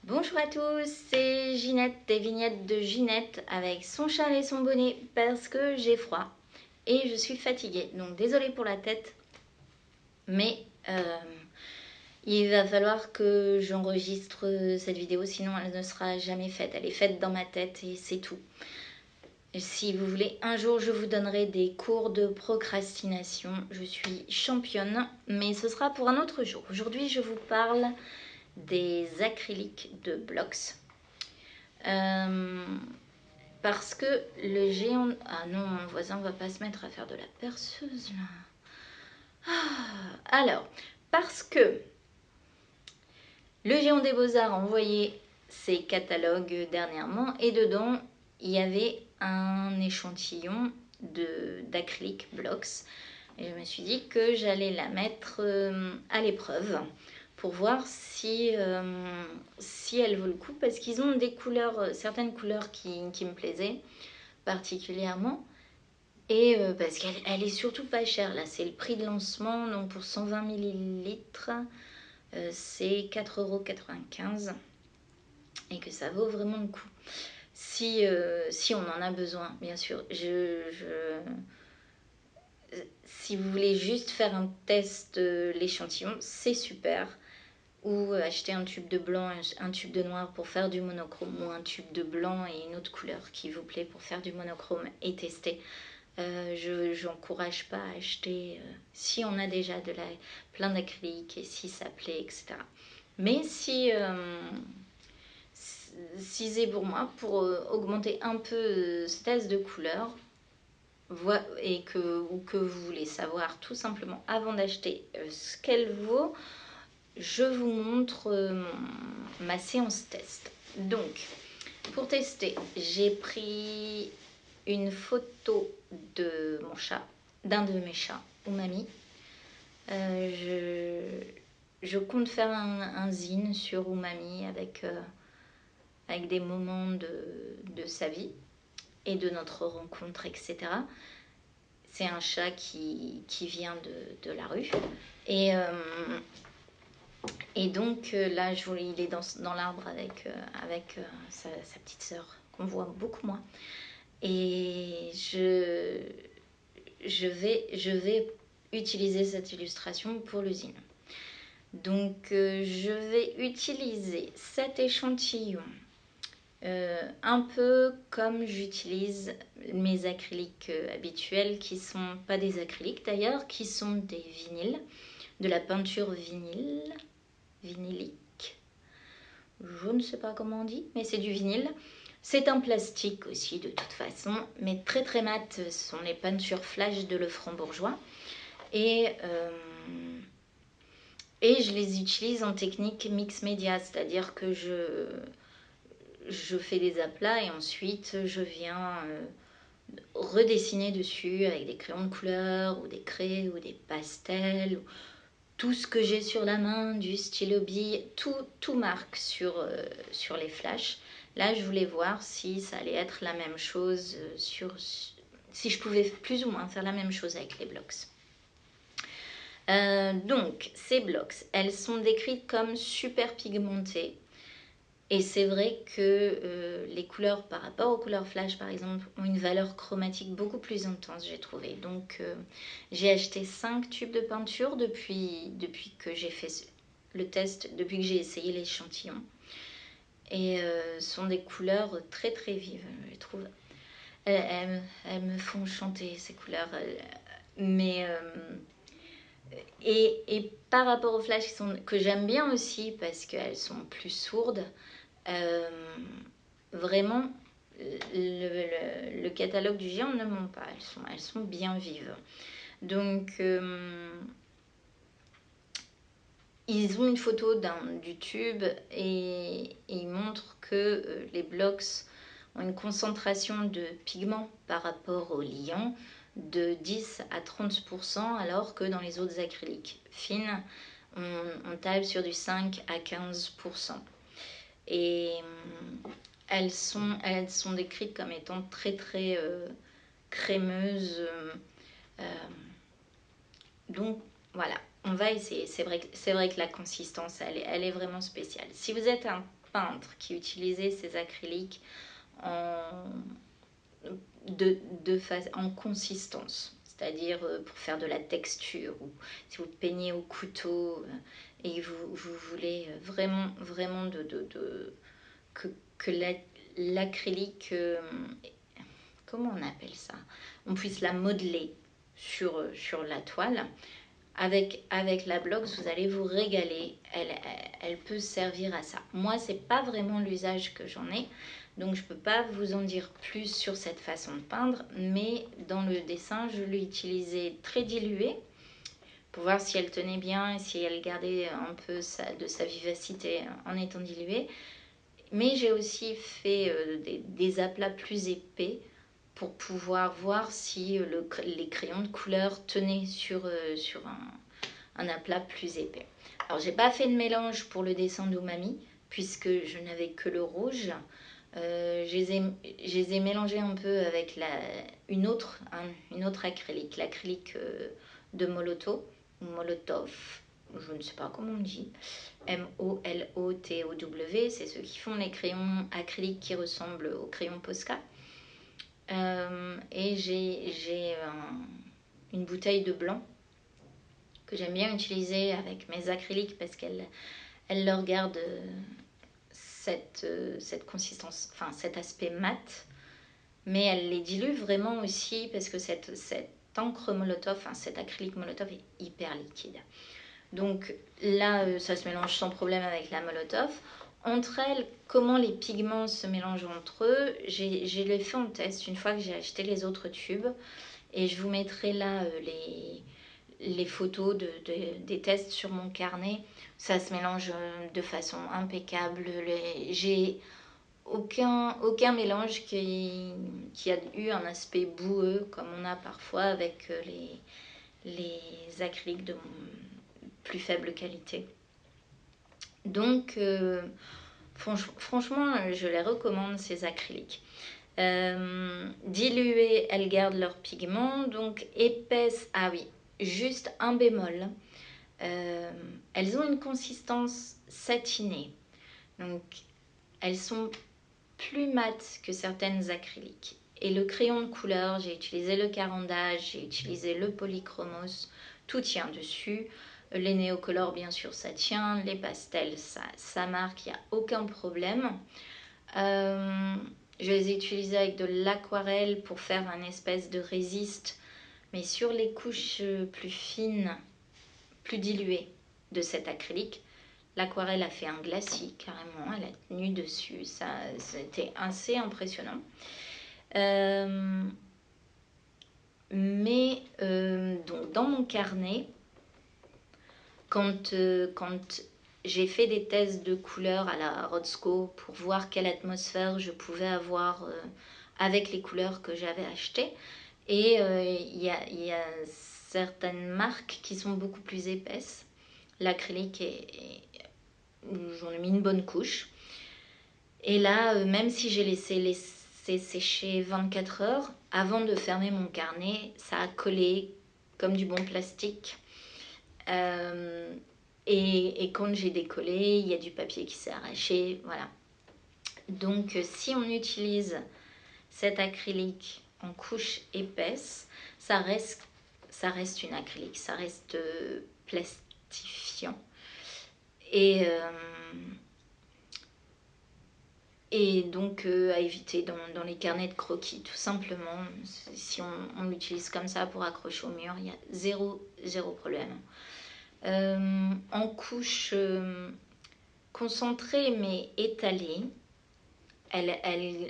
Bonjour à tous, c'est Ginette des vignettes de Ginette avec son châle et son bonnet parce que j'ai froid et je suis fatiguée. Donc désolée pour la tête, mais il va falloir que j'enregistre cette vidéo, sinon elle ne sera jamais faite. Elle est faite dans ma tête et c'est tout. Si vous voulez, un jour je vous donnerai des cours de procrastination. Je suis championne, mais ce sera pour un autre jour. Aujourd'hui je vous parle des acryliques de Blox. Parce que le géant... Ah non, mon voisin va pas se mettre à faire de la perceuse là. Alors, parce que le géant des beaux-arts a envoyé ses catalogues dernièrement et dedans il y avait un échantillon d'acrylique Blox. Et je me suis dit que j'allais la mettre à l'épreuve pour voir si elle vaut le coup, parce qu'ils ont des couleurs, certaines couleurs qui me plaisaient particulièrement, et parce qu'elle est surtout pas chère. Là c'est le prix de lancement, donc pour 120 millilitres c'est 4,95 € et que ça vaut vraiment le coup si on en a besoin, bien sûr. Si vous voulez juste faire un test de l'échantillon, c'est super. Ou acheter un tube de blanc, un tube de noir pour faire du monochrome, ou un tube de blanc et une autre couleur qui vous plaît pour faire du monochrome et tester. Je n'encourage pas à acheter si on a déjà plein d'acrylique et si ça plaît, etc. Mais si c'est pour moi, pour augmenter un peu ce test de couleur, et ou que vous voulez savoir tout simplement avant d'acheter ce qu'elle vaut, je vous montre ma séance test. Donc, pour tester, j'ai pris une photo de mon chat, d'un de mes chats, Umami. Je compte faire un zine sur Umami avec des moments de sa vie et de notre rencontre, etc. C'est un chat qui vient de la rue. Et donc là, il est dans l'arbre avec sa petite sœur, qu'on voit beaucoup moins. Et je vais utiliser cette illustration pour l'usine. Donc je vais utiliser cet échantillon un peu comme j'utilise mes acryliques habituels, qui sont pas des acryliques d'ailleurs, qui sont des vinyles, de la peinture vinylique, je ne sais pas comment on dit, mais c'est du vinyle. C'est un plastique aussi de toute façon, mais très très mat. Ce sont les peintures flash de Lefranc-Bourgeois. Et je les utilise en technique mix média, c'est-à-dire que je fais des aplats et ensuite je viens redessiner dessus avec des crayons de couleur ou des craies ou des pastels, ou tout ce que j'ai sur la main, du stylo bille, tout marque sur les flashs. Là je voulais voir si ça allait être la même chose, si je pouvais plus ou moins faire la même chose avec les Blox. Donc ces Blox, elles sont décrites comme super pigmentées. Et c'est vrai que les couleurs par rapport aux couleurs flash par exemple ont une valeur chromatique beaucoup plus intense, j'ai trouvé. Donc j'ai acheté 5 tubes de peinture depuis que j'ai fait le test, depuis que j'ai essayé l'échantillon. Et sont des couleurs très très vives, je trouve. Elles me font chanter ces couleurs. Mais et par rapport aux flash que j'aime bien aussi parce qu'elles sont plus sourdes, vraiment le catalogue du géant ne ment pas, elles sont bien vives. Donc ils ont une photo du tube et ils montrent que les Blox ont une concentration de pigments par rapport au liant de 10 à 30%, alors que dans les autres acryliques fines on table sur du 5 à 15%. Et elles sont décrites comme étant très très crémeuses. Donc voilà, on va essayer. C'est vrai que la consistance, elle est vraiment spéciale. Si vous êtes un peintres qui utilisaient ces acryliques en, en consistance. C'est-à-dire pour faire de la texture, ou si vous peignez au couteau et vous voulez vraiment que l'acrylique, comment on appelle ça, on puisse la modeler sur la toile. Avec la Blox, vous allez vous régaler. Elle peut servir à ça. Moi, c'est pas vraiment l'usage que j'en ai, donc je peux pas vous en dire plus sur cette façon de peindre, mais dans le dessin, je l'ai utilisée très diluée pour voir si elle tenait bien et si elle gardait un peu de sa vivacité en étant diluée. Mais j'ai aussi fait des aplats plus épais pour pouvoir voir si les crayons de couleur tenaient sur un aplat plus épais. Alors j'ai pas fait de mélange pour le dessin d'Umami puisque je n'avais que le rouge. Je les ai mélangés un peu avec une autre acrylique, l'acrylique de Molotov, je ne sais pas comment on dit, Molotow, c'est ceux qui font les crayons acryliques qui ressemblent aux crayons Posca. Et j'ai une bouteille de blanc que j'aime bien utiliser avec mes acryliques parce qu'elle leur garde cette consistance, enfin cet aspect mat, mais elle les dilue vraiment aussi parce que cette encre Molotov, enfin cet acrylique Molotov est hyper liquide. Donc là, ça se mélange sans problème avec la Molotov. Entre elles, comment les pigments se mélangent entre eux, j'ai les fait en test une fois que j'ai acheté les autres tubes. Et je vous mettrai là les photos des tests sur mon carnet. Ça se mélange de façon impeccable. J'ai aucun mélange qui a eu un aspect boueux comme on a parfois avec les acryliques de plus faible qualité. Donc franchement, je les recommande, ces acryliques. Diluées, elles gardent leur pigment. Donc épaisses, ah oui, juste un bémol. Elles ont une consistance satinée. Donc elles sont plus mates que certaines acryliques. Et le crayon de couleur, j'ai utilisé le Caran-d'Ache, j'ai utilisé le Polychromos, tout tient dessus. Les néocolores, bien sûr, ça tient. Les pastels, ça marque, il n'y a aucun problème. Je les ai utilisés avec de l'aquarelle pour faire un espèce de résiste, mais sur les couches plus fines, plus diluées de cet acrylique. L'aquarelle a fait un glacis carrément, elle a tenu dessus, c'était assez impressionnant. Donc dans mon carnet, quand j'ai fait des tests de couleurs à la Rodsco pour voir quelle atmosphère je pouvais avoir avec les couleurs que j'avais achetées, et il y a certaines marques qui sont beaucoup plus épaisses. L'acrylique j'en ai mis une bonne couche. Et là, même si j'ai laissé sécher 24 heures, avant de fermer mon carnet, ça a collé comme du bon plastique. Et quand j'ai décollé, il y a du papier qui s'est arraché, voilà. Donc si on utilise cet acrylique en couche épaisse, ça reste une acrylique, ça reste plastifiant. Et donc à éviter dans les carnets de croquis, tout simplement. Si on l'utilise comme ça pour accrocher au mur, il y a zéro problème. En couche concentrée mais étalée, elle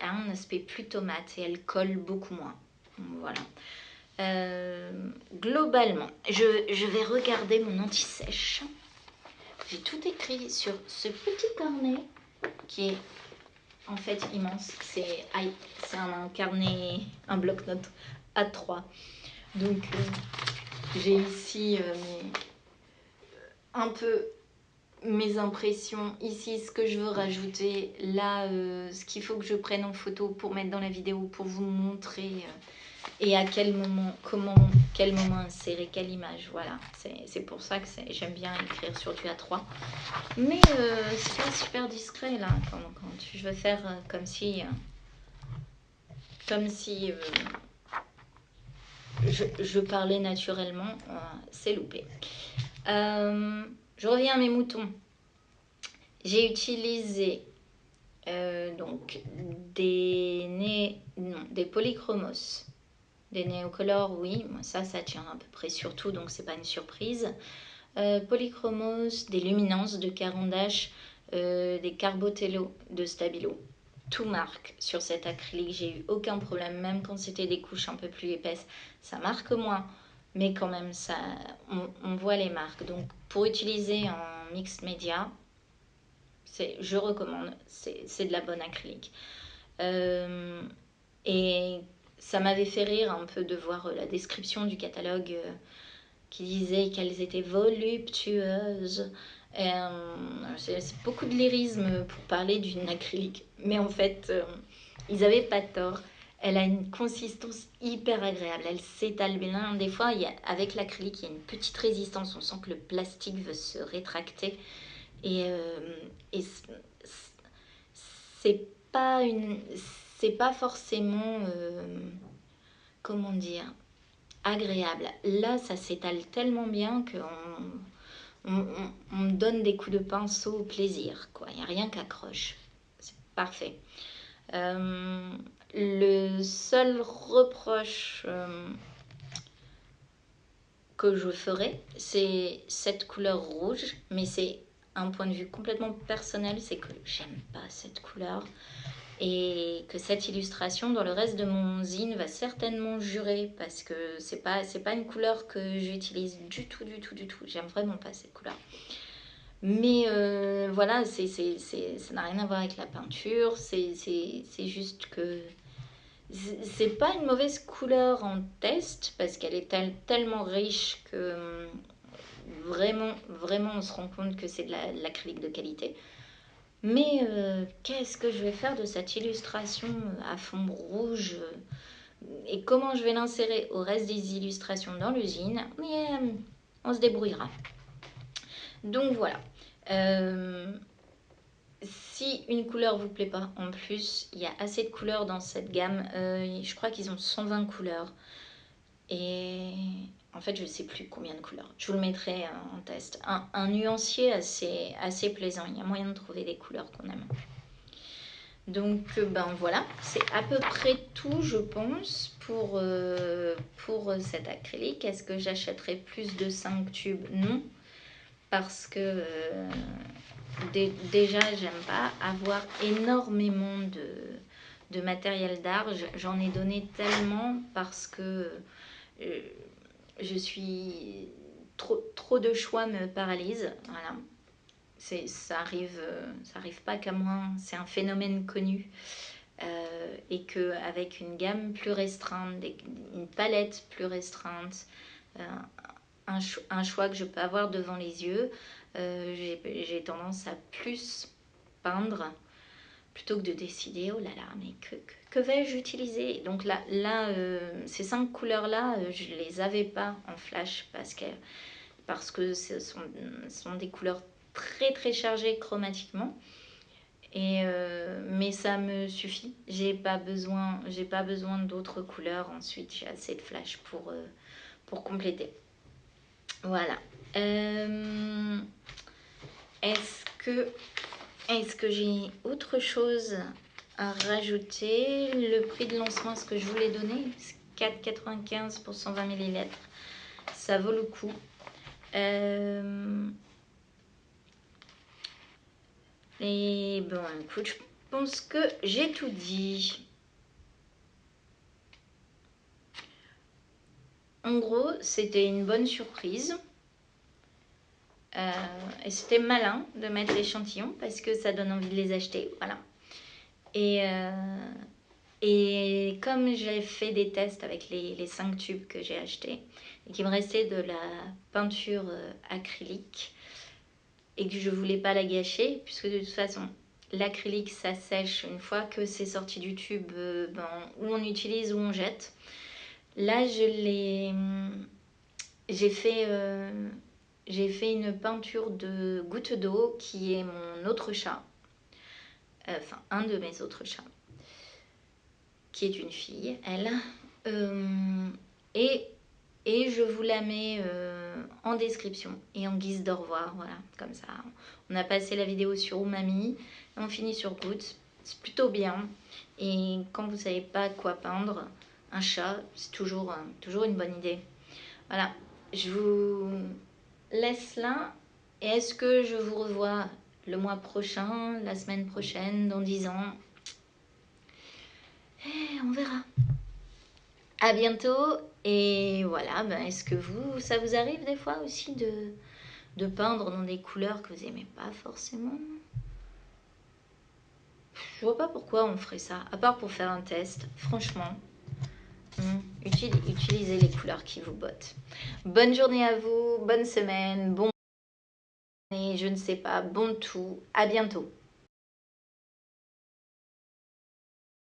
a un aspect plus tomate et elle colle beaucoup moins. Voilà. Globalement, je vais regarder mon anti-sèche. J'ai tout écrit sur ce petit carnet qui est en fait immense. C'est un carnet, un bloc-notes A3. Donc j'ai ici un peu mes impressions, ici ce que je veux rajouter, là ce qu'il faut que je prenne en photo pour mettre dans la vidéo, pour vous montrer et à quel moment, quel moment insérer quelle image. Voilà, c'est pour ça que j'aime bien écrire sur du A3. Mais c'est pas super discret là, quand je veux faire comme si je parlais naturellement, c'est loupé. Je reviens à mes moutons. J'ai utilisé donc des polychromos, des néocolores, oui, ça tient à peu près sur tout, donc c'est pas une surprise. Polychromos, des luminances de Caran d'Ache, des Carbotello de Stabilo. Tout marque sur cet acrylique, j'ai eu aucun problème, même quand c'était des couches un peu plus épaisses, ça marque moins, mais quand même ça, on voit les marques. Donc pour utiliser en mixed media, je recommande, c'est de la bonne acrylique. Et ça m'avait fait rire un peu de voir la description du catalogue qui disait qu'elles étaient voluptueuses. C'est beaucoup de lyrisme pour parler d'une acrylique. Mais en fait, ils n'avaient pas tort. Elle a une consistance hyper agréable. Elle s'étale bien. Des fois, avec l'acrylique, il y a une petite résistance. On sent que le plastique veut se rétracter. Et c'est pas forcément, comment dire, agréable. Là, ça s'étale tellement bien qu'on me donne des coups de pinceau au plaisir, quoi. Il n'y a rien qu'accroche. C'est parfait. Le seul reproche que je ferais, c'est cette couleur rouge, mais c'est un point de vue complètement personnel, c'est que j'aime pas cette couleur. Et que cette illustration dans le reste de mon zine va certainement jurer, parce que c'est pas une couleur que j'utilise du tout. J'aime vraiment pas cette couleur. Mais voilà, ça n'a rien à voir avec la peinture, c'est juste que c'est pas une mauvaise couleur en test, parce qu'elle est tellement riche que vraiment on se rend compte que c'est de l'acrylique de qualité. Mais qu'est-ce que je vais faire de cette illustration à fond rouge et comment je vais l'insérer au reste des illustrations dans l'usine? Mais on se débrouillera. Donc voilà. Si une couleur vous plaît pas, en plus, il y a assez de couleurs dans cette gamme. Je crois qu'ils ont 120 couleurs. Et en fait, je ne sais plus combien de couleurs. Je vous le mettrai en test. Un nuancier assez plaisant. Il y a moyen de trouver des couleurs qu'on aime. Donc, ben voilà. C'est à peu près tout, je pense, pour cet acrylique. Est-ce que j'achèterai plus de 5 tubes? Non. Parce que déjà, j'aime pas avoir énormément de matériel d'art. J'en ai donné tellement parce que je suis trop de choix me paralyse. Voilà. Ça arrive pas qu'à moi, c'est un phénomène connu. Et qu'avec une gamme plus restreinte, une palette plus restreinte, un choix que je peux avoir devant les yeux, j'ai tendance à plus peindre plutôt que de décider, oh là là, mais que vais-je utiliser? Donc là ces 5 couleurs-là, je ne les avais pas en flash parce que ce sont des couleurs très chargées chromatiquement. Mais ça me suffit. J'ai pas besoin d'autres couleurs. Ensuite, j'ai assez de flash pour compléter. Voilà. Est-ce que j'ai autre chose à rajouter? Le prix de lancement, ce que je voulais donner, c'est 4,95 pour 120 ml. Ça vaut le coup. Et bon, écoute, je pense que j'ai tout dit. En gros, c'était une bonne surprise. Et c'était malin de mettre l'échantillon parce que ça donne envie de les acheter. Voilà. Et comme j'ai fait des tests avec les 5 tubes que j'ai achetés et qu'il me restait de la peinture acrylique et que je voulais pas la gâcher, puisque de toute façon l'acrylique ça sèche une fois que c'est sorti du tube, ou on utilise ou on jette. Là, j'ai fait une peinture de goutte d'eau qui est mon autre chat. Enfin, un de mes autres chats. Qui est une fille, elle. Et je vous la mets en description et en guise d'au revoir. Voilà, comme ça. On a passé la vidéo sur Umami. On finit sur Goutte. C'est plutôt bien. Et quand vous savez pas quoi peindre, un chat, c'est toujours une bonne idée. Voilà, je vous laisse là. Et est-ce que je vous revois le mois prochain, la semaine prochaine, dans 10 ans? On verra. À bientôt. Et voilà, ben, est-ce que ça vous arrive des fois aussi de peindre dans des couleurs que vous aimez pas forcément? Je vois pas pourquoi on ferait ça, à part pour faire un test, franchement. Utilisez les couleurs qui vous bottent. Bonne journée à vous, bonne semaine, bon et je ne sais pas, bon tout. À bientôt.